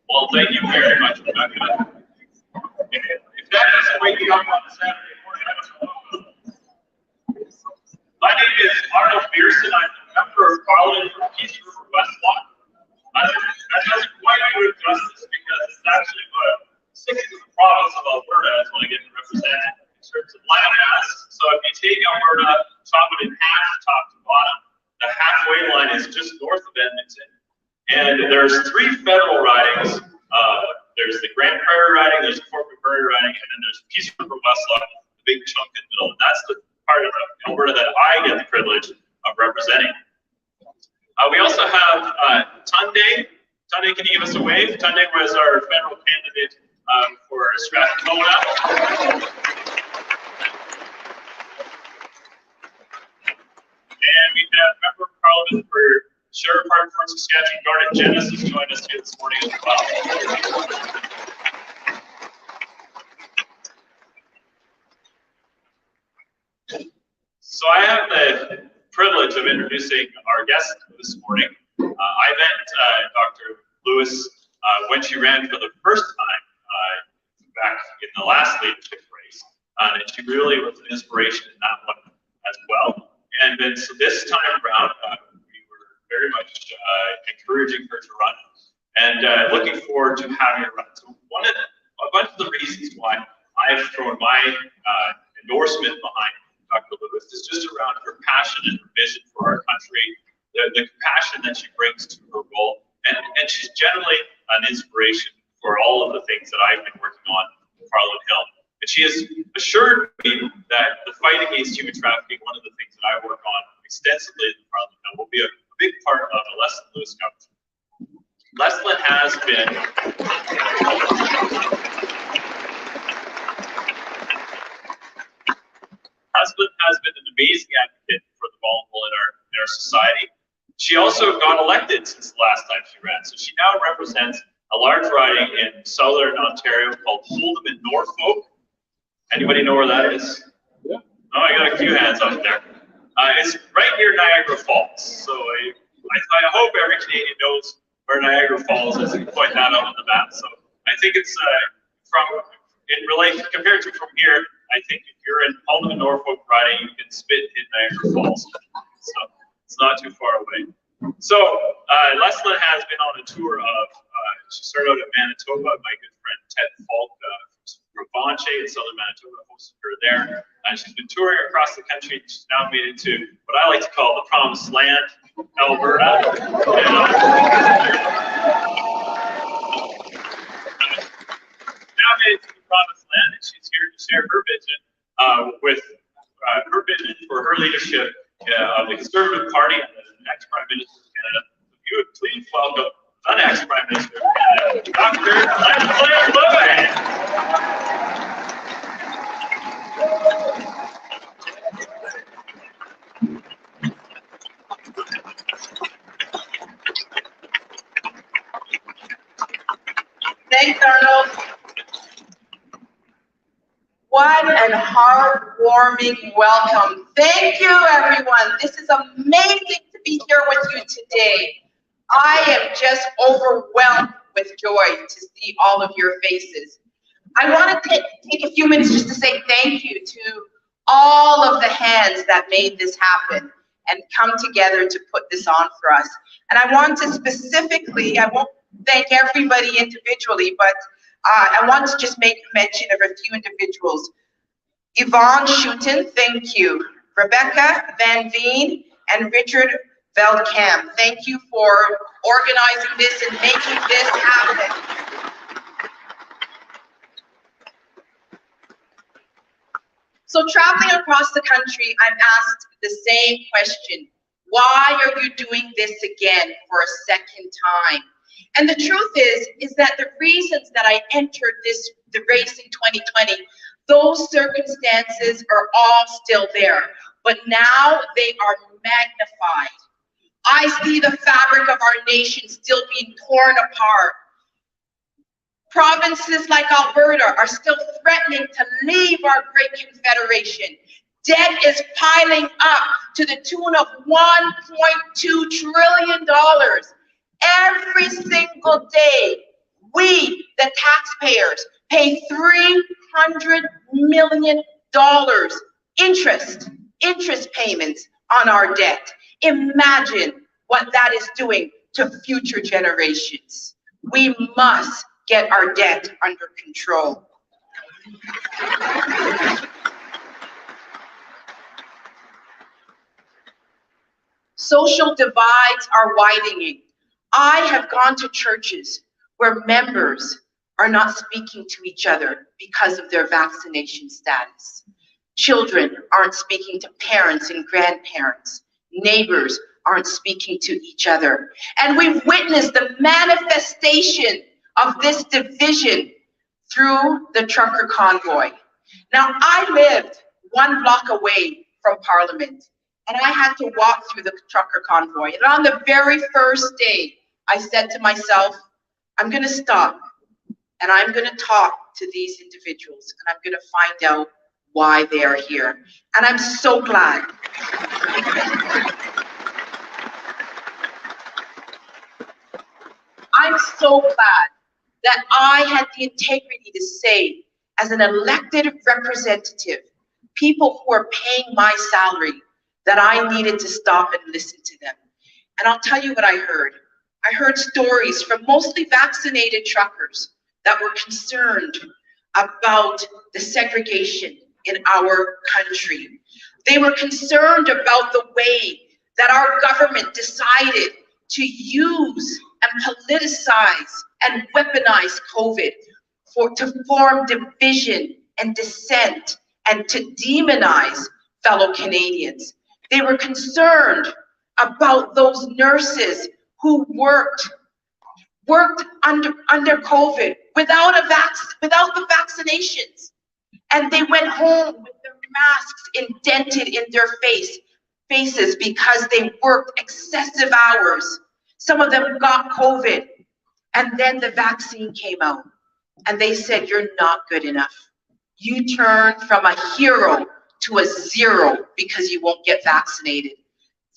Well, thank you very much, Rebecca. If that doesn't wake you up on a Saturday morning, I don't know. My name is Arnold Pearson. I'm a member of Parliament from East River West Block. That doesn't quite do it justice because it's actually about a sixth of the province of Alberta is what I get to represent in terms of land mass. So if you take Alberta, chop it in half, top to bottom, the halfway line is just north of Edmonton. And there's 3 federal ridings. There's the Grand Prairie riding, there's the Fort McMurray riding, and then there's Peace River Westlock, the big chunk in the middle. And that's the part of Alberta that I get the privilege of representing. We also have Tunde. Tunde, can you give us a wave? Tunde was our federal candidate for Strathcona. And we have member of Parliament for Sheriff Hartford, Saskatchewan, Garnet Jennis has joined us here this morning as well. So I have the privilege of introducing our guest this morning. I met Dr. Lewis when she ran for the first time back in the last leadership race, and she really was an inspiration in that one as well. And then so this time around, very much encouraging her to run, and looking forward to having her run. So a bunch of the reasons why I've thrown my endorsement behind Dr. Lewis is just around her passion and her vision for our country, the compassion that she brings to her role, and she's generally an inspiration for all of the things that I've been working on in Parliament Hill. And she has assured me that the fight against human trafficking, one of the things that I work on extensively in Parliament Hill, will be a big part of the Leslyn Lewis government. Leslyn has been an amazing advocate for the vulnerable in our society. She also got elected since the last time she ran, so she now represents a large riding in southern Ontario called Holdham in Norfolk. Anybody know where that is? Yeah. Oh, I got a few hands up there. It's right near Niagara Falls, so I hope every Canadian knows where Niagara Falls is and point that out on the map. So I think it's compared to from here, I think if you're in Holdham and Norfolk riding, you can spit in Niagara Falls. So it's not too far away. So Leslyn has been on a tour of, she started out in Manitoba. My good friend Ted Falk from Bonche in southern Manitoba hosted her there. She's been touring across the country. She's now made it to what I like to call the Promised Land, Alberta. Now made it to the Promised Land, and she's here to share her vision with her vision for her leadership of the Conservative Party and the next Prime Minister of Canada. If you would please welcome the next Prime Minister of Canada, Dr. Leslyn Lewis. Thanks, Arnold. What an heartwarming welcome. Thank you, everyone. This is amazing to be here with you today. I am just overwhelmed with joy to see all of your faces. I want to take a few minutes just to say thank you to all of the hands that made this happen and come together to put this on for us. And I want to specifically, I won't thank everybody individually, but I want to just make mention of a few individuals. Yvonne Schuten, thank you. Rebecca Van Veen and Richard Veldkamp, thank you for organizing this and making this happen. So traveling across the country, I'm asked the same question. Why are you doing this again for a second time? And the truth is that the reasons that I entered the race in 2020, those circumstances are all still there, but now they are magnified. I see the fabric of our nation still being torn apart. Provinces like Alberta are still threatening to leave our great confederation. Debt is piling up to the tune of $1.2 trillion. Every single day, we, the taxpayers, pay $300 million interest payments on our debt. Imagine what that is doing to future generations. We must get our debt under control. Social divides are widening. I have gone to churches where members are not speaking to each other because of their vaccination status. Children aren't speaking to parents and grandparents. Neighbors aren't speaking to each other. And we've witnessed the manifestation of this division through the trucker convoy. Now, I lived 1 block away from Parliament, and I had to walk through the trucker convoy. And on the very first day, I said to myself, I'm going to stop, and I'm going to talk to these individuals, and I'm going to find out why they are here. And I'm so glad. I'm so glad that I had the integrity to say, as an elected representative, people who are paying my salary, that I needed to stop and listen to them. And I'll tell you what I heard. I heard stories from mostly vaccinated truckers that were concerned about the segregation in our country. They were concerned about the way that our government decided to use and politicize and weaponize COVID to form division and dissent and to demonize fellow Canadians. They were concerned about those nurses who worked under COVID without the vaccinations, and they went home with their masks indented in their faces because they worked excessive hours. Some of them got COVID, and then the vaccine came out, and they said, "You're not good enough. You turn from a hero to a zero because you won't get vaccinated."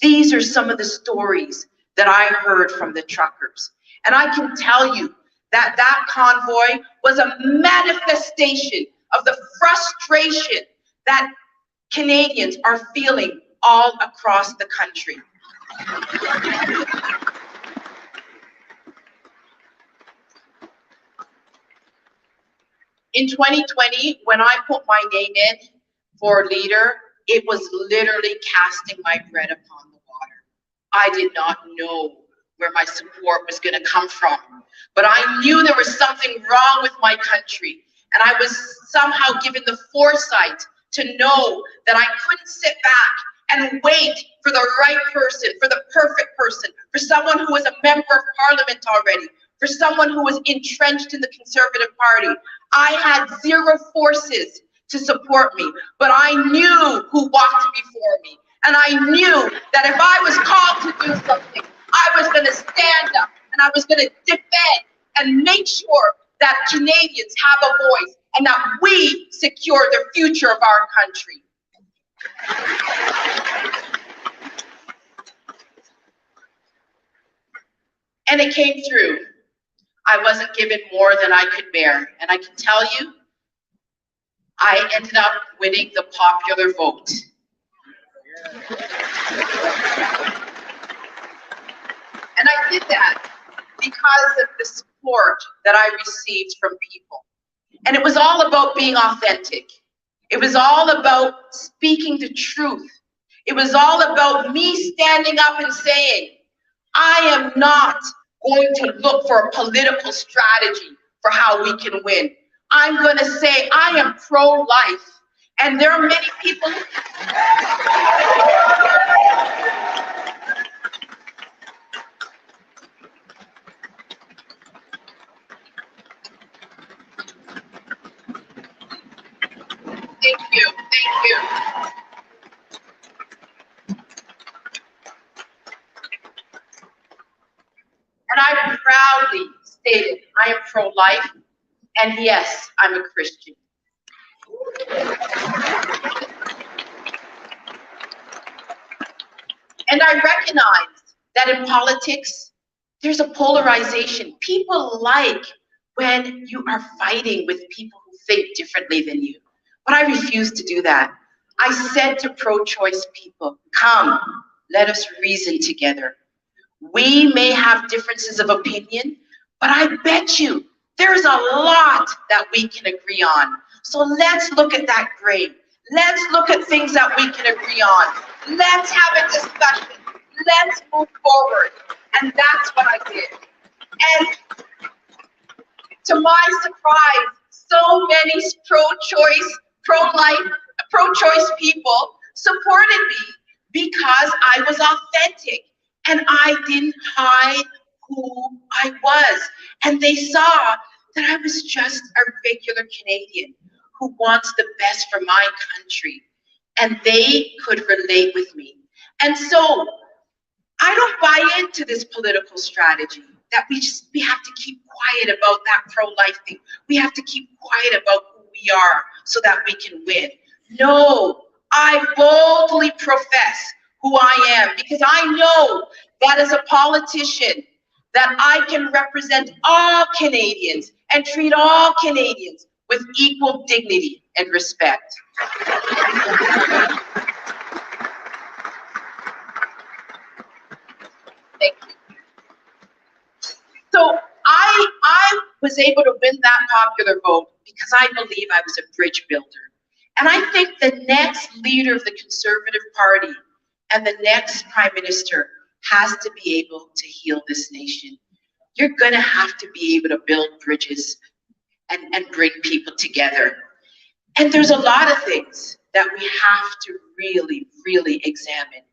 These are some of the stories that I heard from the truckers. And I can tell you that that convoy was a manifestation of the frustration that Canadians are feeling all across the country. In 2020, when I put my name in for leader, it was literally casting my bread upon the water. I did not know where my support was going to come from, but I knew there was something wrong with my country, and I was somehow given the foresight to know that I couldn't sit back and wait for the right person, for the perfect person, for someone who was a member of Parliament already, for someone who was entrenched in the Conservative Party. I had zero forces to support me, but I knew who walked before me. And I knew that if I was called to do something, I was going to stand up and I was going to defend and make sure that Canadians have a voice and that we secure the future of our country. And it came through. I wasn't given more than I could bear. And I can tell you, I ended up winning the popular vote. And I did that because of the support that I received from people. And it was all about being authentic. It was all about speaking the truth. It was all about me standing up and saying, I am not going to look for a political strategy for how we can win. I'm going to say I am pro-life. And there are many people. Thank you. Thank you. And I proudly stated I am pro-life, and yes, I'm a Christian. And I recognize that in politics, there's a polarization. People like when you are fighting with people who think differently than you. But I refuse to do that. I said to pro-choice people, come, let us reason together. We may have differences of opinion, but I bet you there's a lot that we can agree on. So let's look at that gray. Let's look at things that we can agree on. Let's have a discussion. Let's move forward. And that's what I did. And to my surprise, so many pro-choice, pro-life, pro-choice people supported me because I was authentic and I didn't hide who I was. And they saw that I was just a regular Canadian who wants the best for my country. And they could relate with me. And so I don't buy into this political strategy that we have to keep quiet about that pro-life thing. We have to keep quiet about who we are so that we can win. No, I boldly profess who I am because I know that as a politician that I can represent all Canadians and treat all Canadians with equal dignity and respect. Thank you. So I was able to win that popular vote because I believe I was a bridge builder. And I think the next leader of the Conservative Party and the next Prime Minister has to be able to heal this nation. You're going to have to be able to build bridges and bring people together. And there's a lot of things that we have to really, really examine.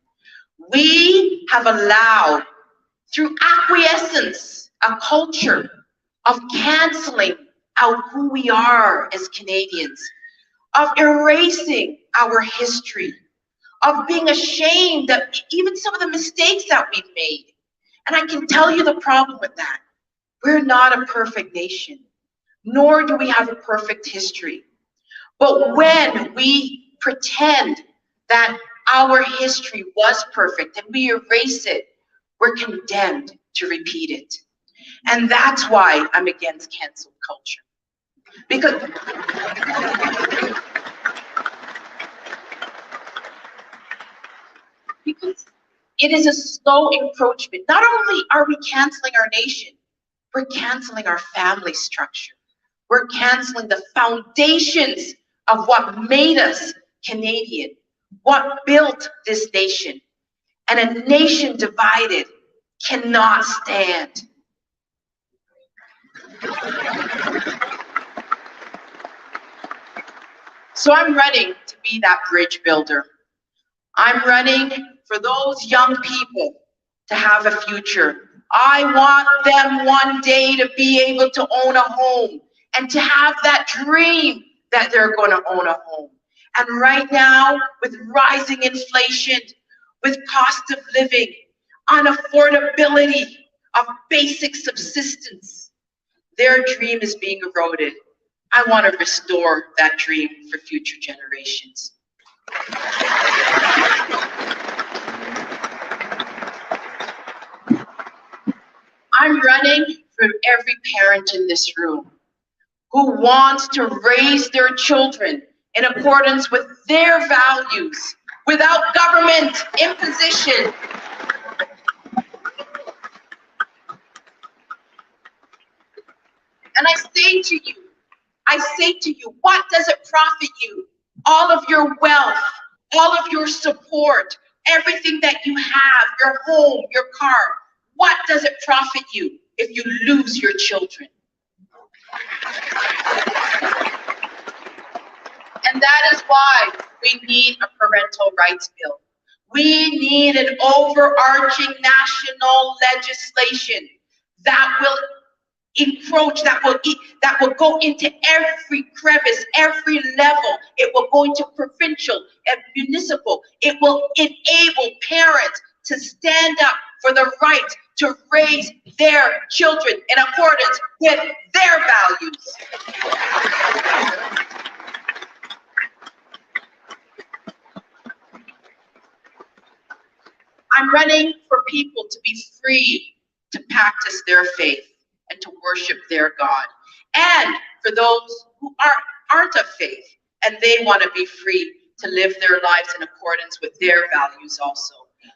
We have allowed, through acquiescence, a culture of canceling out who we are as Canadians, of erasing our history, of being ashamed of even some of the mistakes that we've made. And I can tell you the problem with that. We're not a perfect nation, nor do we have a perfect history. But when we pretend that our history was perfect and we erase it, we're condemned to repeat it. And that's why I'm against cancel culture. Because it is a slow encroachment. Not only are we canceling our nation, we're canceling our family structure. We're canceling the foundations of what made us Canadian, what built this nation. And a nation divided cannot stand. So I'm running to be that bridge builder. I'm running for those young people to have a future. I want them one day to be able to own a home and to have that dream that they're going to own a home. And right now, with rising inflation, with cost of living, unaffordability of basic subsistence, Their dream is being eroded. I want to restore that dream for future generations. I'm running for every parent in this room who wants to raise their children in accordance with their values, without government imposition. And I say to you, what does it profit you? All of your wealth, all of your support, everything that you have, your home, your car, what does it profit you if you lose your children? And that is why we need a parental rights bill. We need an overarching national legislation that will encroach, that will go into every crevice, every level. It will go into provincial and municipal. It will enable parents to stand up for the right to raise their children in accordance with their values. I'm running for people to be free to practice their faith and to worship their God. And for those who aren't of faith and they want to be free to live their lives in accordance with their values also.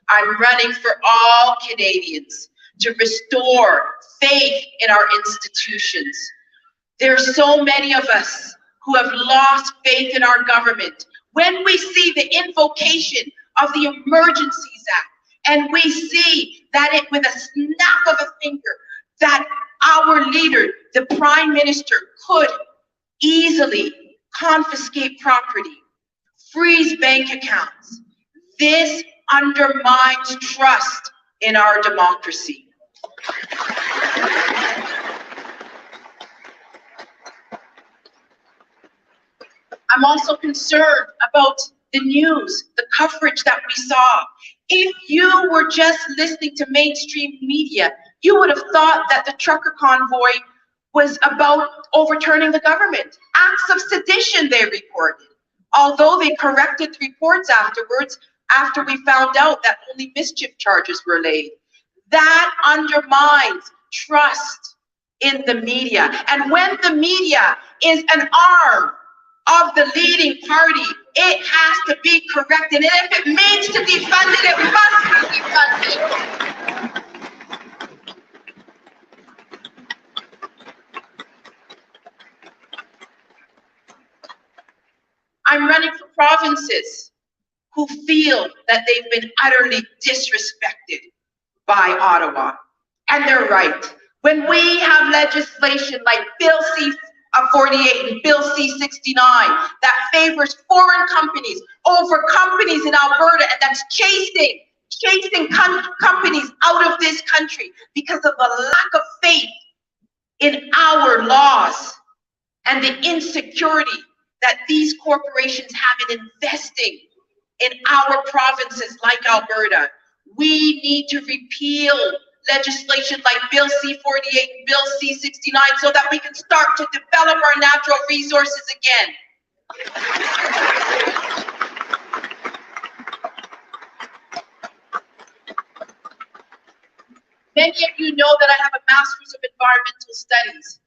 I'm running for all Canadians to restore faith in our institutions. There are so many of us who have lost faith in our government. When we see the invocation of the Emergencies Act, and we see that it, with a snap of a finger, that our leader, the Prime Minister, could easily confiscate property, freeze bank accounts. This undermines trust in our democracy. I'm also concerned about the news, the coverage that we saw. If you were just listening to mainstream media, you would have thought that the trucker convoy was about overturning the government. Acts of sedition, they reported. Although they corrected the reports afterwards, after we found out that only mischief charges were laid. That undermines trust in the media. And when the media is an arm of the leading party, it has to be corrected. And if it means to defund it, it must be defunded. I'm running for provinces who feel that they've been utterly disrespected by Ottawa. And they're right. When we have legislation like Bill C-48 and Bill C-69 that favors foreign companies over companies in Alberta, and that's chasing companies out of this country because of the lack of faith in our laws and the insecurity that these corporations have in investing in our provinces like Alberta. We need to repeal legislation like Bill C-48 and Bill C-69 so that we can start to develop our natural resources again. Many of you know that I have a Master's of Environmental Studies,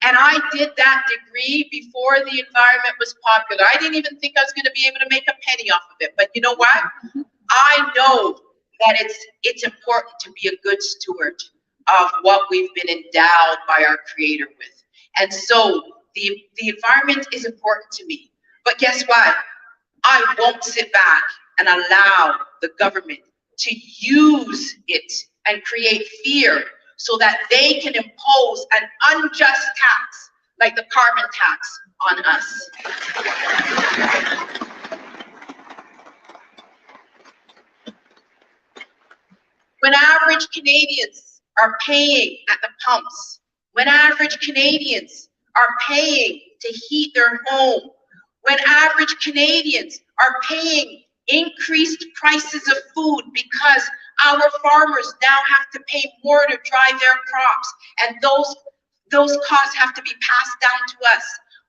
and I did that degree before the environment was popular. I didn't even think I was going to be able to make a penny off of it, but you know what? I know that it's important to be a good steward of what we've been endowed by our Creator with. And so the environment is important to me. But guess what? I won't sit back and allow the government to use it and create fear so that they can impose an unjust tax like the carbon tax on us. When average Canadians are paying at the pumps, when average Canadians are paying to heat their home, when average Canadians are paying increased prices of food because our farmers now have to pay more to dry their crops, and those costs have to be passed down to us.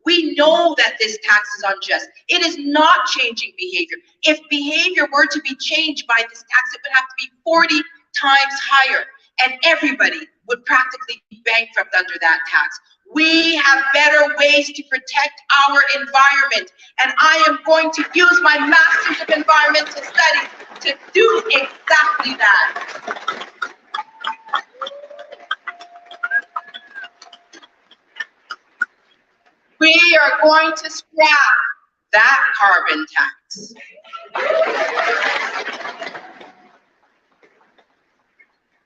We know that this tax is unjust. It is not changing behavior. If behavior were to be changed by this tax, it would have to be 40 times higher, and everybody would practically be bankrupt under that tax. We have better ways to protect our environment, and I am going to use my Master's of Environmental Studies to do exactly that. We are going to scrap that carbon tax.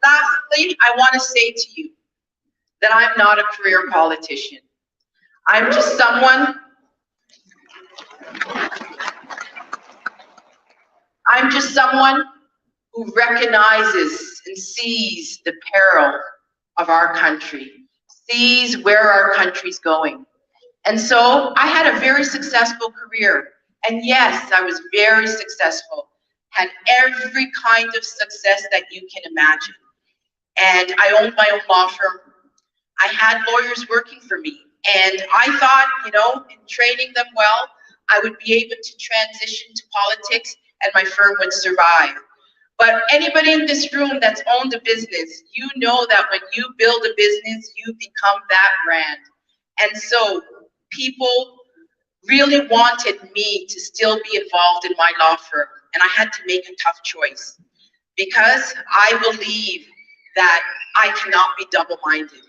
Lastly, I want to say to you that I'm not a career politician. I'm just someone who recognizes and sees the peril of our country, sees where our country's going. And so I had a very successful career. And yes, I was very successful, had every kind of success that you can imagine. And I owned my own law firm. I had lawyers working for me. And I thought, you know, in training them well, I would be able to transition to politics and my firm would survive. But anybody in this room that's owned a business, you know that when you build a business, you become that brand. And so people really wanted me to still be involved in my law firm. And I had to make a tough choice because I believe that I cannot be double-minded.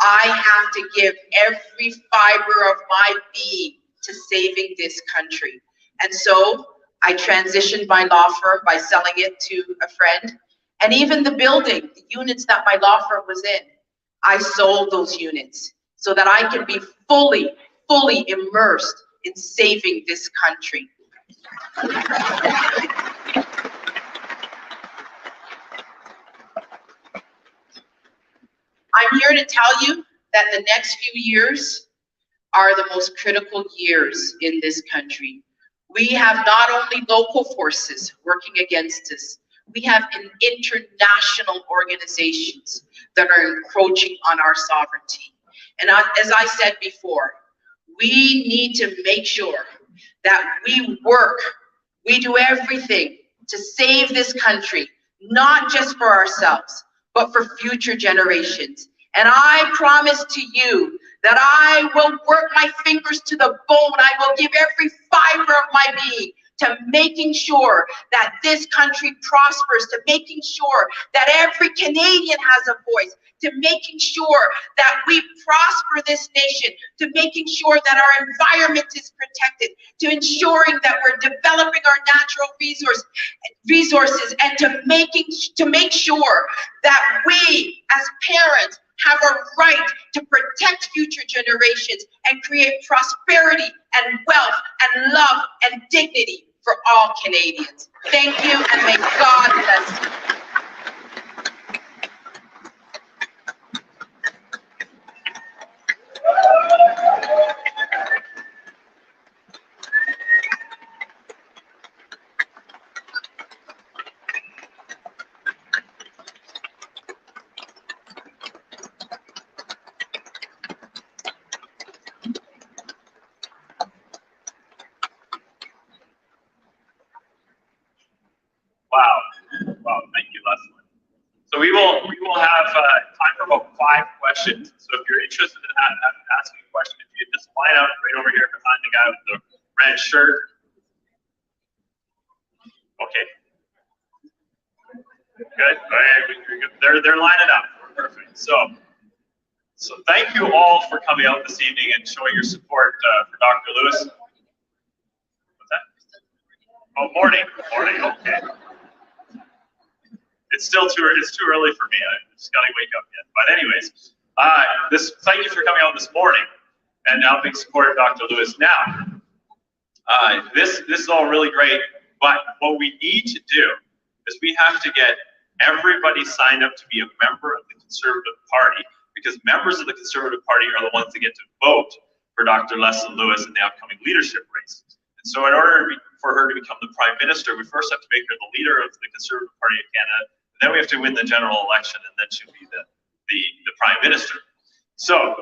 I have to give every fiber of my being to saving this country. And so I transitioned my law firm by selling it to a friend. And even the building, the units that my law firm was in, I sold those units so that I could be fully immersed in saving this country. I'm here to tell you that the next few years are the most critical years in this country. We have not only local forces working against us, we have international organizations that are encroaching on our sovereignty. And as I said before, we need to make sure that we do everything to save this country, not just for ourselves, but for future generations. And I promise to you that I will work my fingers to the bone. I will give every fiber of my being to making sure that this country prospers, to making sure that every Canadian has a voice, to making sure that we prosper this nation, to making sure that our environment is protected, to ensuring that we're developing our natural resources, and to make sure that we as parents have a right to protect future generations and create prosperity and wealth and love and dignity for all Canadians. Thank you, and may God bless you. Wow, thank you, Leslyn. So we will have time for about 5 questions. So if you're interested in asking a question, if you just line up right over here behind the guy with the red shirt. Okay. Good. All right. They're lining up. Perfect. So thank you all for coming out this evening and showing your support for Dr. Lewis. What's that? Oh, morning. Okay. It's too early for me. I just gotta wake up yet. But anyways, thank you for coming out this morning and helping support Dr. Lewis. Now, this is all really great, but what we need to do is we have to get everybody signed up to be a member of the Conservative Party, because members of the Conservative Party are the ones that get to vote for Dr. Leslyn Lewis in the upcoming leadership race. And so in order for her to become the Prime Minister, we first have to make her the leader of the Conservative Party of Canada. Then we have to win the general election, and then she'll be the Prime Minister. So,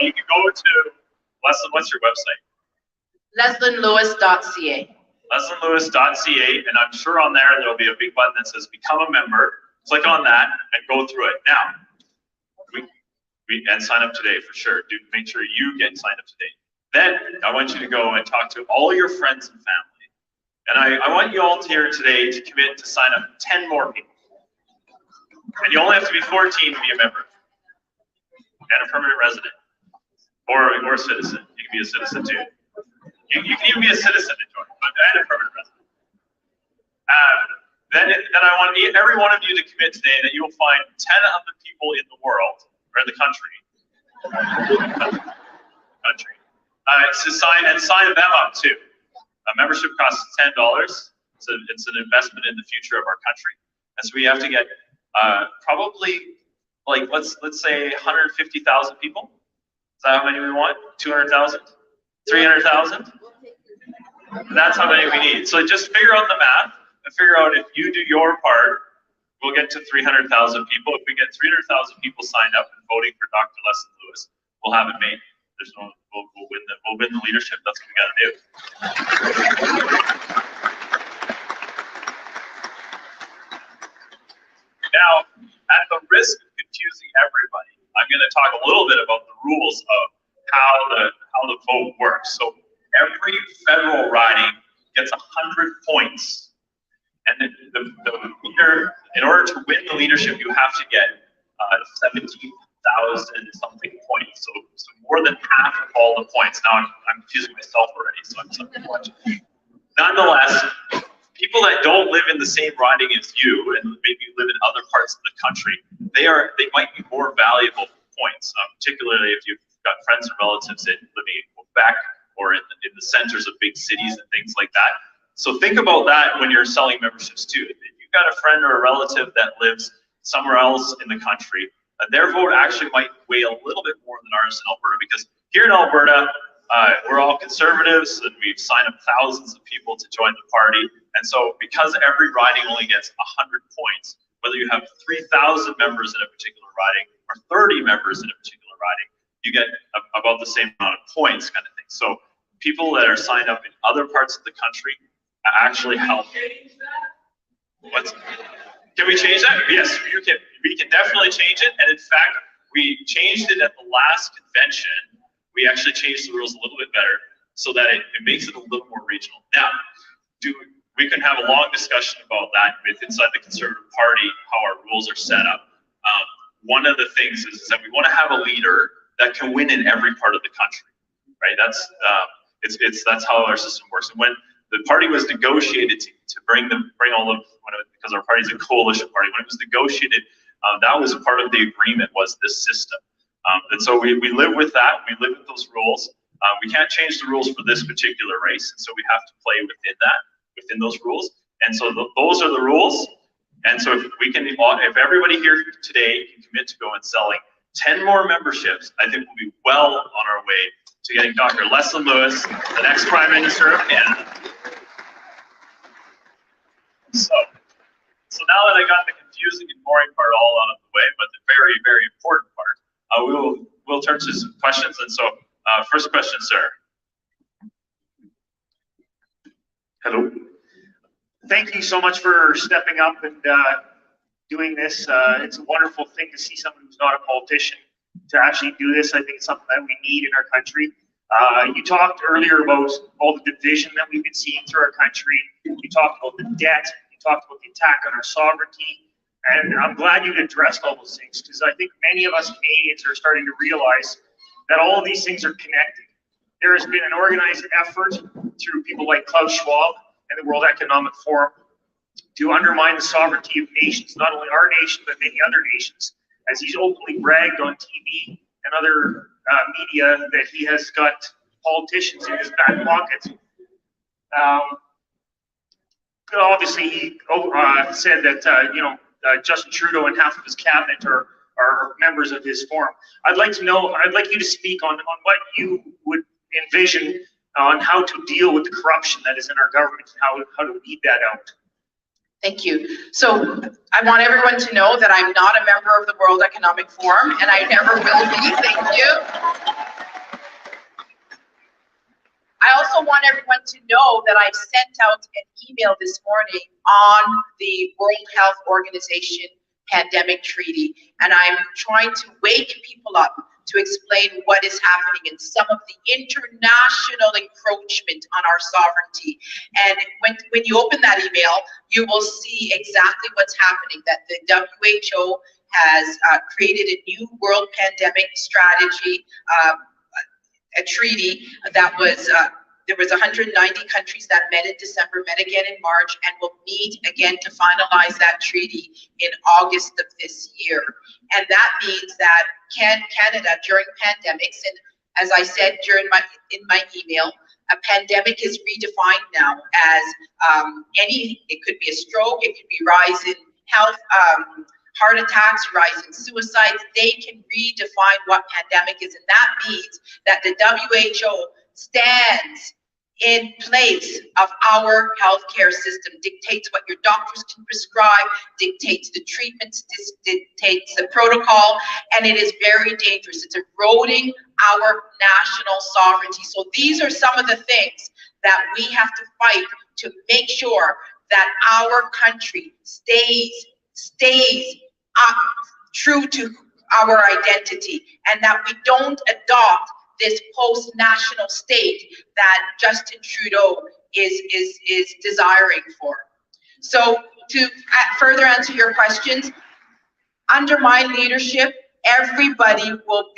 you can go to, Leslyn, what's your website? LeslynLewis.ca. LeslynLewis.ca, and I'm sure on there'll be a big button that says become a member. Click on that and go through it. Now, and sign up today for sure. Make sure you get signed up today. Then I want you to go and talk to all your friends and family. And I want you all here today to commit to sign up 10 more people. And you only have to be 14 to be a member and a permanent resident or a citizen. You can be a citizen too. You can even be a citizen to join, and a permanent resident. Then I want every one of you to commit today that you will find 10 other people in the world, or in the country, to sign them up too. A membership costs $10. It's an investment in the future of our country, and so we have to get probably like let's say 150,000 people. Is that how many we want? 200,000? 300,000? That's how many we need. So just figure out the math and figure out if you do your part, we'll get to 300,000 people. If we get 300,000 people signed up and voting for Dr. Leslyn Lewis, we'll have it made. We'll win the leadership. That's what we got to do. Now, at the risk of confusing everybody, I'm going to talk a little bit about the rules of how the vote works. So every federal riding gets 100 points. And the leader, in order to win the leadership, you have to get 17,000 something points. So more than half of all the points. Now I'm confusing myself already, so I'm something watching. Nonetheless, people that don't live in the same riding as you and maybe live in other parts of the country, they might be more valuable points, particularly if you've got friends and relatives living in Quebec or in the centers of big cities and things like that. So think about that when you're selling memberships too. If you've got a friend or a relative that lives somewhere else in the country, their vote actually might weigh a little bit more than ours in Alberta, because here in Alberta, we're all conservatives and we've signed up thousands of people to join the party. And so because every riding only gets 100 points, whether you have 3,000 members in a particular riding or 30 members in a particular riding, you get about the same amount of points kind of thing. So people that are signed up in other parts of the country actually help. Can we change that? Yes, you can. We can definitely change it. And in fact, we changed it at the last convention. We actually changed the rules a little bit better so that it makes it a little more regional. Now, we can have a long discussion about that inside the Conservative Party, how our rules are set up. One of the things is that we want to have a leader that can win in every part of the country, right? That's how our system works. And when the party was negotiated to bring all of, because our party is a coalition party, when it was negotiated, that was a part of the agreement, was this system. And so we live with that. We live with those rules. We can't change the rules for this particular race, and so we have to play within those rules. And so those are the rules. And so if everybody here today can commit to go and selling 10 more memberships, I think we'll be well on our way to getting Dr. Leslyn Lewis, the next Prime Minister of Canada. So now that I got the confusing and boring part all out of the way, but the very, very important part, we'll turn to some questions. And so, first question, sir. Hello. Thank you so much for stepping up and doing this. It's a wonderful thing to see someone who's not a politician to actually do this. I think it's something that we need in our country. You talked earlier about all the division that we've been seeing through our country. You talked about the debt. You talked about the attack on our sovereignty. And I'm glad you addressed all those things, because I think many of us Canadians are starting to realize that all of these things are connected. There has been an organized effort through people like Klaus Schwab and the World Economic Forum to undermine the sovereignty of nations, not only our nation, but many other nations, as he's openly bragged on TV and other media that he has got politicians in his back pocket. Obviously, he said that Justin Trudeau and half of his cabinet are members of his forum. I'd like you to speak on what you would envision on how to deal with the corruption that is in our government and how to weed that out. Thank you. So I want everyone to know that I'm not a member of the World Economic Forum, and I never will be. Thank you. I also want everyone to know that I've sent out an email this morning on the World Health Organization pandemic treaty, and I'm trying to wake people up to explain what is happening and some of the international encroachment on our sovereignty. And when you open that email, you will see exactly what's happening, that the WHO has created a new world pandemic strategy, a treaty that was, there was 190 countries that met in December, met again in March, and will meet again to finalize that treaty in August of this year. And that means that Canada, during pandemics, and as I said in my email, a pandemic is redefined now as it could be a stroke, it could be rise in health, heart attacks, rise in suicides. They can redefine what pandemic is, and that means that the WHO stands in place of our healthcare system, dictates what your doctors can prescribe, dictates the treatments, dictates the protocol, and it is very dangerous. It's eroding our national sovereignty. So these are some of the things that we have to fight to make sure that our country stays true to our identity, and that we don't adopt this post-national state that Justin Trudeau is desiring for. So to further answer your questions, under my leadership, everybody will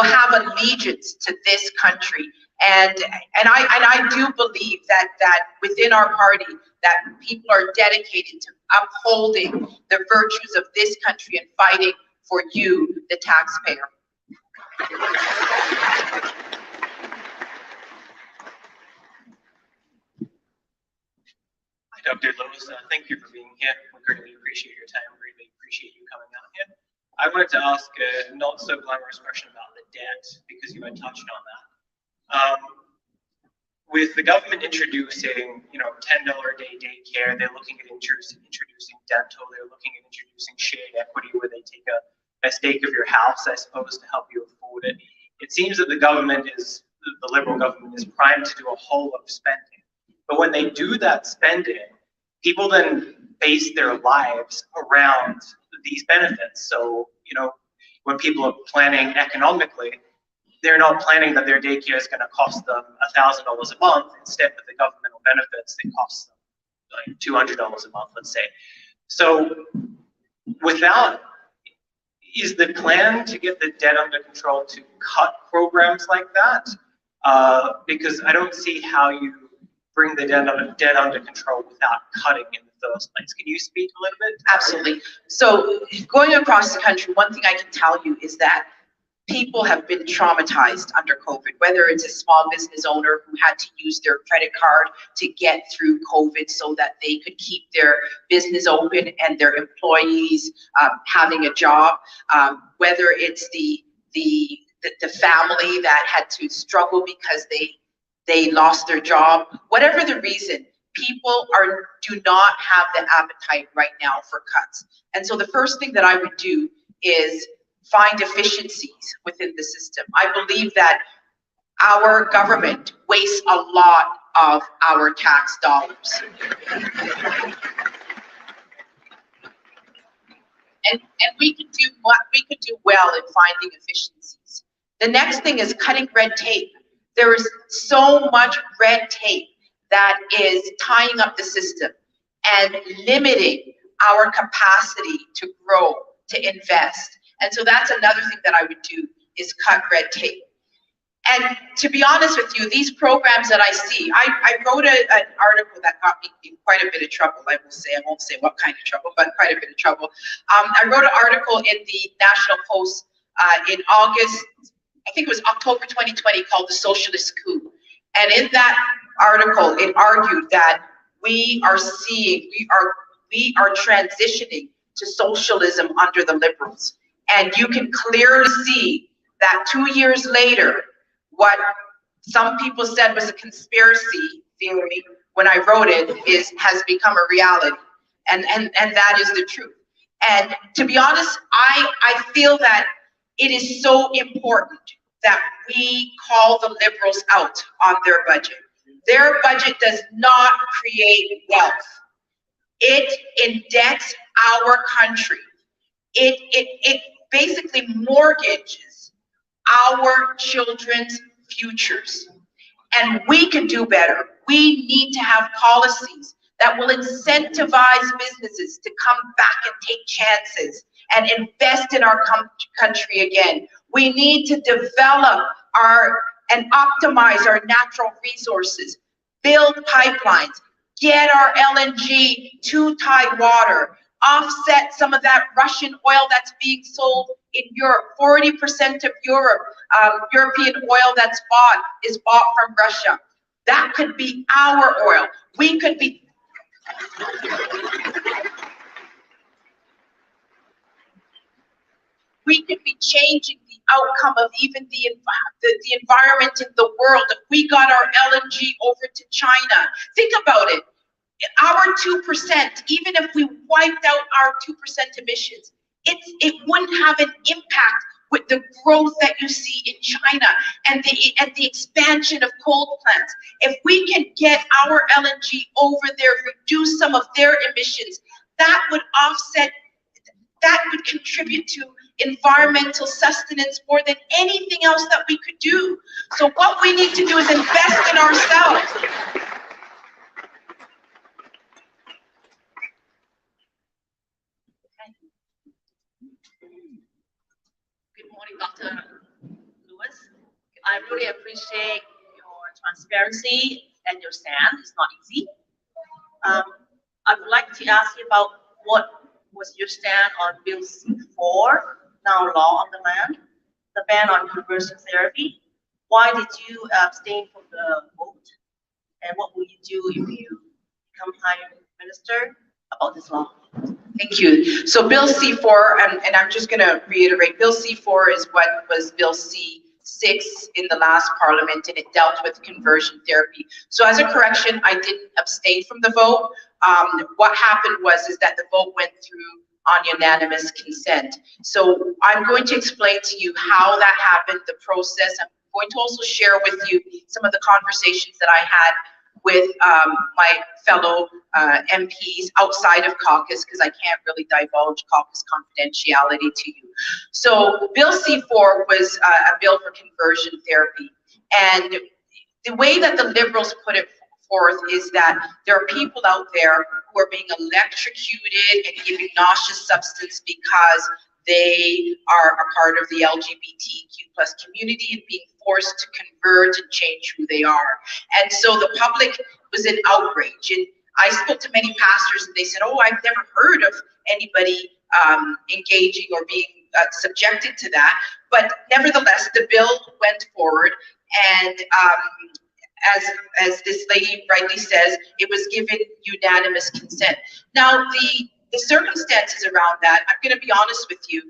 have allegiance to this country. And I do believe that within our party, that people are dedicated to upholding the virtues of this country and fighting for you, the taxpayer. Hi, Dr. Lewis. Thank you for being here. We greatly appreciate your time. Greatly appreciate you coming out here. I wanted to ask a not so glamorous question about the debt, because you had touched on that. With the government introducing, $10 a day daycare, they're looking at introducing dental, they're looking at introducing shared equity where they take a stake of your house, I suppose, to help you afford it. It seems that the Liberal government is primed to do a whole lot of spending. But when they do that spending, people then base their lives around these benefits. So, when people are planning economically, they're not planning that their daycare is going to cost them $1,000 a month. Instead, with the governmental benefits, it costs them like $200 a month, let's say. So is the plan to get the debt under control to cut programs like that? Because I don't see how you bring the debt under control without cutting in the first place. Can you speak a little bit? Absolutely. So going across the country, one thing I can tell you is that people have been traumatized under COVID, whether it's a small business owner who had to use their credit card to get through COVID so that they could keep their business open and their employees having a job, whether it's the family that had to struggle because they lost their job, whatever the reason, people do not have the appetite right now for cuts. And so the first thing that I would do is find efficiencies within the system. I believe that our government wastes a lot of our tax dollars. And we could do well in finding efficiencies. The next thing is cutting red tape. There is so much red tape that is tying up the system and limiting our capacity to grow, to invest. And so that's another thing that I would do, is cut red tape. And to be honest with you, these programs that I see, I wrote an article that got me in quite a bit of trouble, I won't say what kind of trouble, but quite a bit of trouble. I wrote an article in the National Post in August, I think it was October 2020, called The Socialist Coup. And in that article, it argued that we are transitioning to socialism under the Liberals. And you can clearly see that 2 years later, what some people said was a conspiracy theory when I wrote it has become a reality. And that is the truth. And to be honest, I feel that it is so important that we call the Liberals out on their budget. Their budget does not create wealth. It indebts our country. It basically mortgages our children's futures. And we can do better. We need to have policies that will incentivize businesses to come back and take chances and invest in our country again. We need to develop and optimize our natural resources, build pipelines, get our LNG to Tidewater, offset some of that Russian oil that's being sold in Europe. 40% of European oil that's bought is bought from Russia. That could be our oil. We could be changing the outcome of even the environment in the world if we got our LNG over to China. Think about it. Our 2%, even if we wiped out our 2% emissions, it wouldn't have an impact with the growth that you see in China and the expansion of coal plants. If we can get our LNG over there, reduce some of their emissions, that would offset, that would contribute to environmental sustenance more than anything else that we could do. So what we need to do is invest in ourselves. Good morning, Dr. Lewis. I really appreciate your transparency and your stand. It's not easy. I would like to ask you about what was your stand on Bill C-4, now law on the land, the ban on conversion therapy. Why did you abstain from the vote? And what will you do if you become Prime Minister about this law? Thank you. So Bill C-4, and I'm just going to reiterate, Bill C-4 is what was Bill C-6 in the last Parliament, and it dealt with conversion therapy. So as a correction, I didn't abstain from the vote. What happened is that the vote went through on unanimous consent. So I'm going to explain to you how that happened, the process. I'm going to also share with you some of the conversations that I had with my fellow MPs outside of caucus, because I can't really divulge caucus confidentiality to you. So Bill C-4 was a bill for conversion therapy. And the way that the Liberals put it forth is that there are people out there who are being electrocuted and given nauseous substance because they are a part of the LGBTQ+ community and being forced to convert and change who they are. And so the public was in outrage. And I spoke to many pastors and they said, oh, I've never heard of anybody engaging or being subjected to that. But nevertheless, the bill went forward, and as this lady rightly says, it was given unanimous consent. Now, the circumstances around that, I'm going to be honest with you,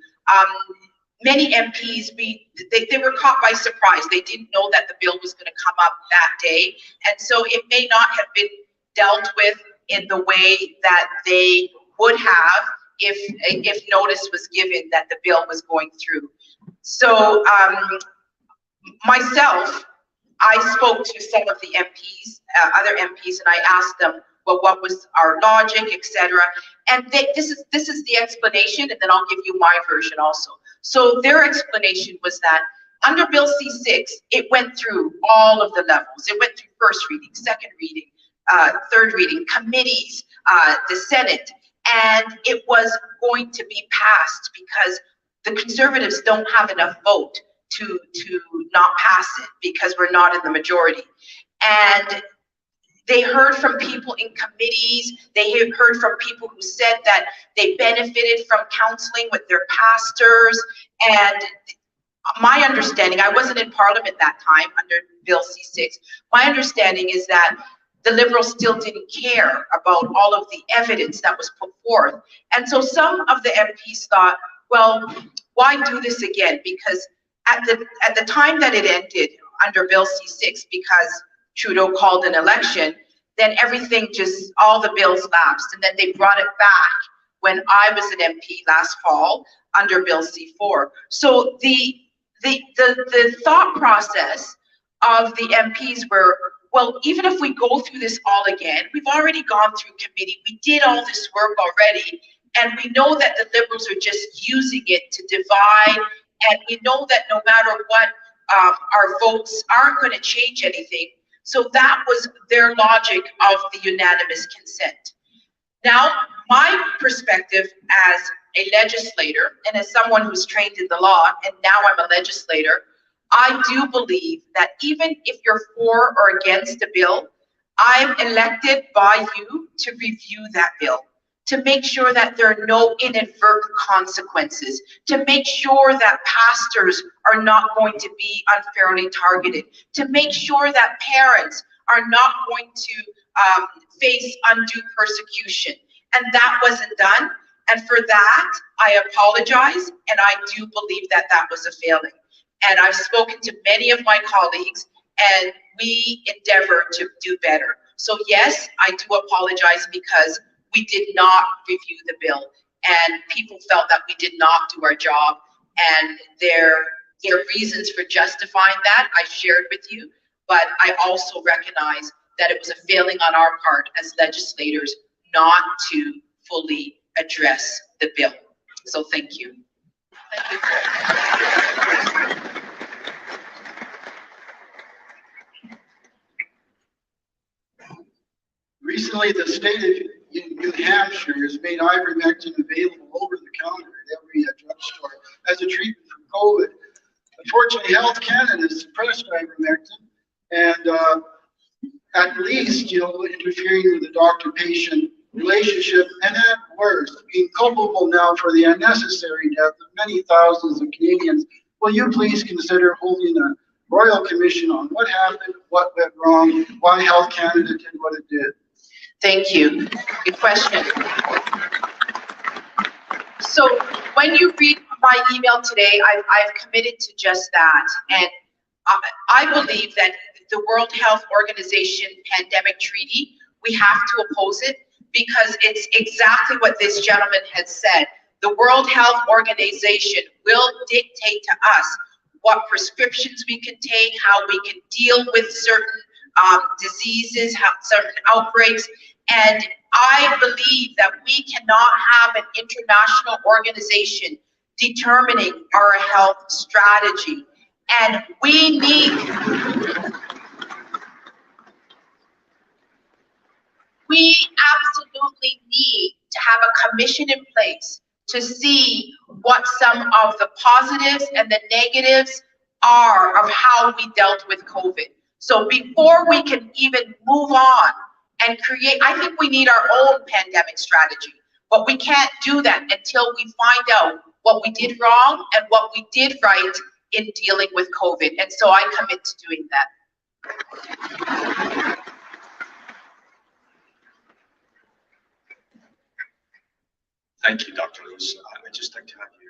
many MPs, they were caught by surprise. They didn't know that the bill was going to come up that day. And so it may not have been dealt with in the way that they would have if notice was given that the bill was going through. So myself, I spoke to some of the MPs, other MPs, and I asked them, well, what was our logic, etc. And this is the explanation, and then I'll give you my version also. So their explanation was that under Bill C-6, it went through all of the levels. It went through first reading, second reading, third reading, committees, the Senate, and it was going to be passed because the Conservatives don't have enough vote to not pass it because we're not in the majority. And they heard from people in committees, they heard from people who said that they benefited from counseling with their pastors. And my understanding, I wasn't in Parliament that time under Bill C-6, my understanding is that the Liberals still didn't care about all of the evidence that was put forth. And so some of the MPs thought, well, why do this again? Because at the time that it ended under Bill C-6, because Trudeau called an election, then everything just, all the bills lapsed, and then they brought it back when I was an MP last fall under Bill C4. So the thought process of the MPs were, well, even if we go through this all again, we've already gone through committee, we did all this work already, and we know that the Liberals are just using it to divide, and we know that no matter what, our votes aren't going to change anything. So that was their logic of the unanimous consent. Now, my perspective as a legislator and as someone who's trained in the law, and now I'm a legislator, I do believe that even if you're for or against a bill, I'm elected by you to review that bill, to make sure that there are no inadvertent consequences, to make sure that pastors are not going to be unfairly targeted, to make sure that parents are not going to face undue persecution. And that wasn't done. And for that, I apologize, and I do believe that that was a failing. And I've spoken to many of my colleagues, and we endeavor to do better. So yes, I do apologize because we did not review the bill, and people felt that we did not do our job, and their reasons for justifying that I shared with you, but I also recognize that it was a failing on our part as legislators not to fully address the bill. So thank you. Thank you. Recently, the state of New Hampshire has made ivermectin available over the counter at every drugstore as a treatment for COVID. Unfortunately, Health Canada has suppressed ivermectin, and at least, interfering with the doctor-patient relationship, and at worst, being culpable now for the unnecessary death of many thousands of Canadians. Will you please consider holding a royal commission on what happened, what went wrong, why Health Canada did what it did? Thank you. Good question. So when you read my email today, I've committed to just that. And I believe that the World Health Organization pandemic treaty, we have to oppose it because it's exactly what this gentleman had said. The World Health Organization will dictate to us what prescriptions we can take, how we can deal with certain diseases, certain outbreaks. And I believe that we cannot have an international organization determining our health strategy. And we absolutely need to have a commission in place to see what some of the positives and the negatives are of how we dealt with COVID. So before we can even move on and create, I think we need our own pandemic strategy, but we can't do that until we find out what we did wrong and what we did right in dealing with COVID. And so I commit to doing that. Thank you, Dr. Lewis. I'd just like to have you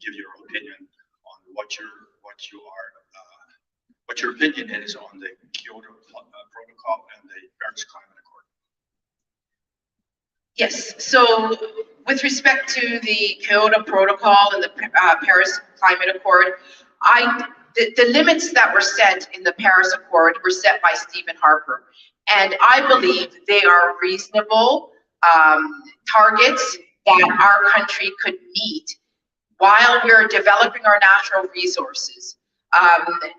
give your opinion on what your opinion is on the Kyoto Protocol and the Paris Climate Accord. Yes, so with respect to the Kyoto Protocol and the Paris Climate Accord, the limits that were set in the Paris Accord were set by Stephen Harper. And I believe they are reasonable targets that our country could meet while we're developing our natural resources.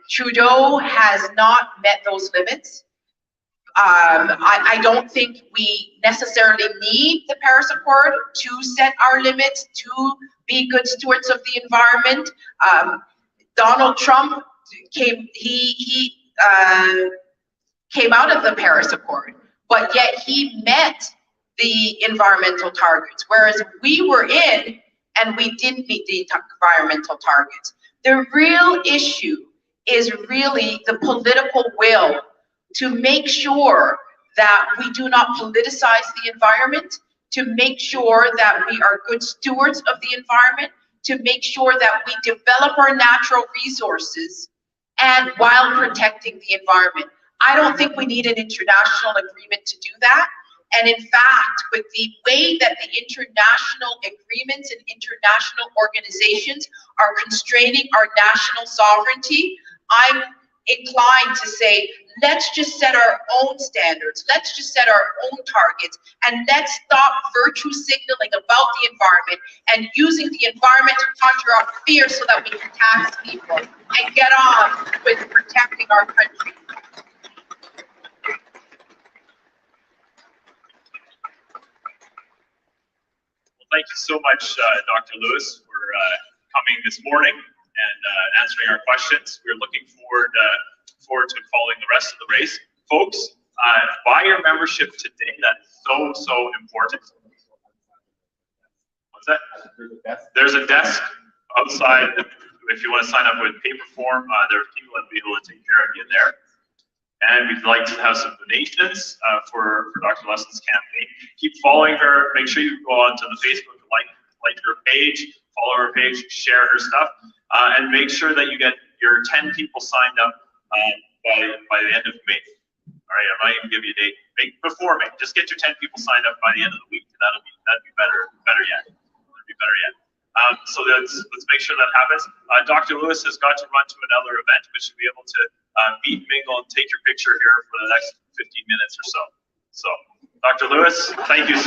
Trudeau has not met those limits. I don't think we necessarily need the Paris Accord to set our limits, to be good stewards of the environment. Donald Trump came out of the Paris Accord, but yet he met the environmental targets, whereas we were in and we didn't meet the environmental targets. The real issue is really the political will to make sure that we do not politicize the environment, to make sure that we are good stewards of the environment, to make sure that we develop our natural resources and while protecting the environment. I don't think we need an international agreement to do that. And in fact, with the way that the international agreements and international organizations are constraining our national sovereignty, I'm inclined to say, let's just set our own standards, let's just set our own targets, and let's stop virtue signaling about the environment and using the environment to conjure up fear so that we can tax people and get on with protecting our country. Thank you so much, Dr. Lewis, for coming this morning and answering our questions. We're looking forward to following the rest of the race. Folks, buy your membership today. That's so important. What's that? There's a desk outside. If you want to sign up with paper form, there's people that will be able to take care of you there. And we'd like to have some donations for Dr. Leslyn's campaign. Keep following her. Make sure you go onto the Facebook, like her page, follow her page, share her stuff, and make sure that you get your 10 people signed up by the end of May. All right, I might even give you a date. Before May, just get your 10 people signed up by the end of the week. That'd be better yet. That'd be better yet. So let's make sure that happens. Dr. Lewis has got to run to another event, but should be able to meet, mingle, and take your picture here for the next 15 minutes or so. So, Dr. Lewis, thank you so